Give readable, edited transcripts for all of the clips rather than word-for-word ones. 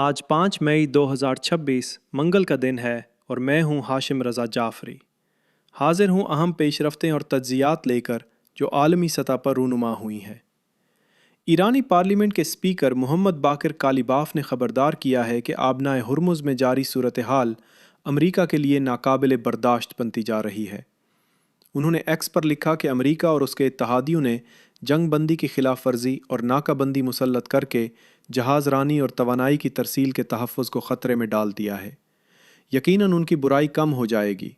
आज 5 मई 2026 मंगल का दिन है और मैं हूं हाशिम रज़ा जाफरी। हाजिर हूं अहम पेशरफ्तें और तज्ज़ियात लेकर जो आलमी सतह पर रूनुमा हुई हैं। ईरानी पार्लियामेंट के स्पीकर मोहम्मद बाकिर कालिबाफ ने खबरदार किया है कि आबनाए हुर्मुज़ में जारी सूरत हाल अमरीका के लिए नाकाबिल बर्दाश्त बनती जा रही है। उन्होंने एक्स पर लिखा कि अमरीका और उसके इत्तहादियों ने जंग बंदी की खिलाफ वर्जी और नाकाबंदी मुसल्लत करके जहाज़ रानी और तवानाई की तरसील के तहफ़्फ़ुज़ को ख़तरे में डाल दिया है। यकीनन उनकी बुराई कम हो जाएगी।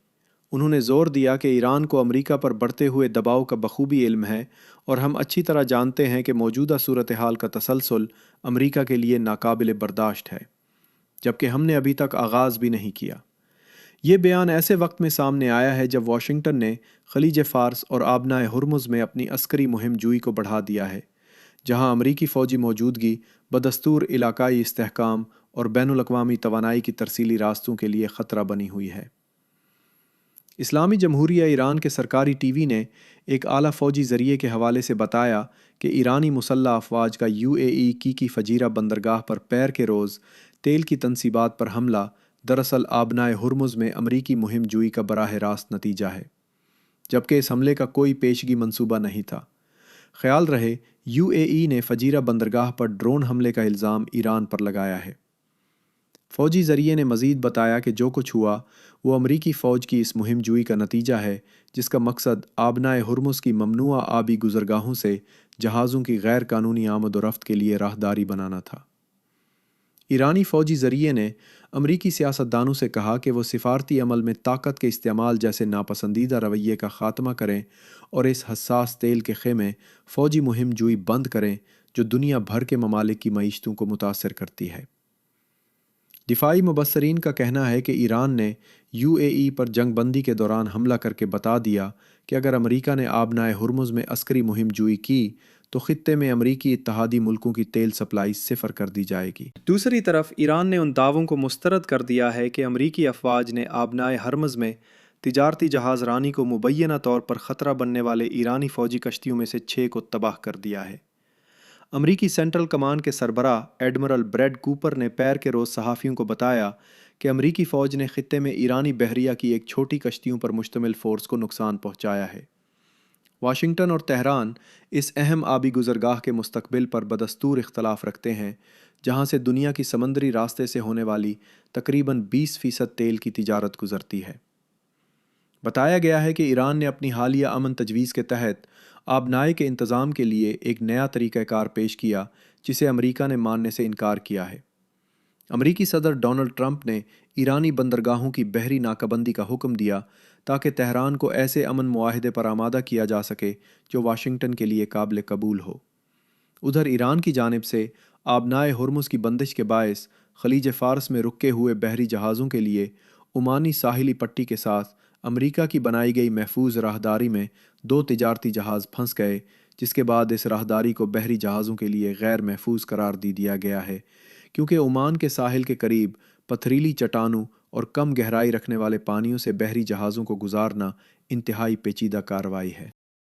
उन्होंने ज़ोर दिया कि ईरान को अमरीका पर बढ़ते हुए दबाव का बखूबी इल्म है और हम अच्छी तरह जानते हैं कि मौजूदा सूरत हाल का तसलसल अमरीका के लिए नाकाबिल बर्दाश्त है, जबकि हमने अभी तक आगाज़ भी नहीं किया। ये बयान ऐसे वक्त में सामने आया है जब वाशिंगटन ने खलीज फ़ारस और आबनाए हुर्मुज़ में अपनी अस्करी मुहिम जूई को बढ़ा दिया है, जहां अमरीकी फ़ौजी मौजूदगी बदस्तूर इलाकाई इस्तेहकाम और बैनुल-अक़वामी तवानाई की तरसीली रास्तों के लिए ख़तरा बनी हुई है। इस्लामी जमहूरिया ईरान के सरकारी टीवी ने एक आला फ़ौजी ज़रिए के हवाले से बताया कि ईरानी मुसल्लह अफवाज का यूएई की फ़जीरा बंदरगाह पर पैर के रोज़ तेल की तनसीबात पर हमला दरअसल आबनाए हुर्मुज़ में अमरीकी मुहिम जूई का बराह रास्त नतीजा है, जबकि इस हमले का कोई पेशगी मंसूबा नहीं था। ख्याल रहे, यूएई ने फ़जीरा बंदरगाह पर ड्रोन हमले का इल्ज़ाम ईरान पर लगाया है। फ़ौजी ज़रिए ने मज़ीद बताया कि जो कुछ हुआ वो अमरीकी फ़ौज की इस मुहिम जूई का नतीजा है, जिसका मकसद आबनाए हुर्मुज़ की ममनुआ आबी गुज़रगाहों से जहाज़ों की गैर कानूनी आमद व रफ्त के लिए राहदारी बनाना था। ईरानी फ़ौजी ज़रिए ने अमरीकी सियासतदानों से कहा कि वो सिफारती अमल में ताकत के इस्तेमाल जैसे नापसंदीदा रवैये का ख़ात्मा करें और इस हसास तेल के ख़ेमे फ़ौजी मुहिम जूई बंद करें जो दुनिया भर के ममालिक की मईशतों को मुतासर करती है। दिफाई मुबस्सरीन का कहना है कि ईरान ने यूएई पर जंग बंदी के दौरान हमला करके बता दिया कि अगर अमरीका ने आबनाए हुर्मुज़ में अस्करी मुहिम जूई की तो ख़ित्ते में अमरीकी इत्तहादी मुल्कों की तेल सप्लाई सिफर कर दी जाएगी। दूसरी तरफ ईरान ने उन दावों को मुस्तरद कर दिया है कि अमरीकी अफवाज ने आबनाए हुर्मुज़ में तिजारती जहाज़ रानी को मुबैना तौर पर ख़तरा बनने वाले ईरानी फ़ौजी कश्तियों में से 6 को तबाह कर दिया है। अमरीकी सेंट्रल कमान के सरबराह एडमिरल ब्रैड कूपर ने पैर के रोज़ सहाफ़ियों को बताया कि अमरीकी फ़ौज ने ख़ित्ते में ईरानी बहरिया की एक छोटी कश्तियों पर मुश्तमिल फ़ोर्स को नुकसान पहुँचाया है। वाशिंगटन और तेहरान इस अहम आबी गुज़रगाह के मुस्तकबिल पर बदस्तूर इख्तलाफ रखते हैं, जहाँ से दुनिया की समंदरी रास्ते से होने वाली तकरीबन 20% तेल की तिजारत गुज़रती है। बताया गया है कि ईरान ने अपनी हालिया अमन तजवीज़ के तहत आबनाए के इंतज़ाम के लिए एक नया तरीक़ाकार पेश किया, जिसे अमरीका ने मानने से इनकार किया है। अमरीकी सदर डोनाल्ड ट्रंप ने ईरानी बंदरगाहों की बहरी नाकाबंदी का हुक्म दिया ताकि तेहरान को ऐसे अमन मुआहदे पर आमादा किया जा सके जो वाशिंगटन के लिए काबिल कबूल हो। उधर ईरान की जानिब से आबनाए हुर्मुज़ की बंदिश के बायस खलीज फ़ारस में रुके हुए बहरी जहाज़ों के लिए ओमानी साहिली पट्टी के साथ अमरीका की बनाई गई महफूज राहदारी में 2 तिजारती जहाज़ फंस गए, जिसके बाद इस राहदारी को बहरी जहाज़ों के लिए गैर महफूज करार दे दिया गया है, क्योंकि ओमान के साहिल के करीब पथरीली चट्टानों और कम गहराई रखने वाले पानियों से बहरी जहाज़ों को गुजारना इंतहाई पेचीदा कार्रवाई है।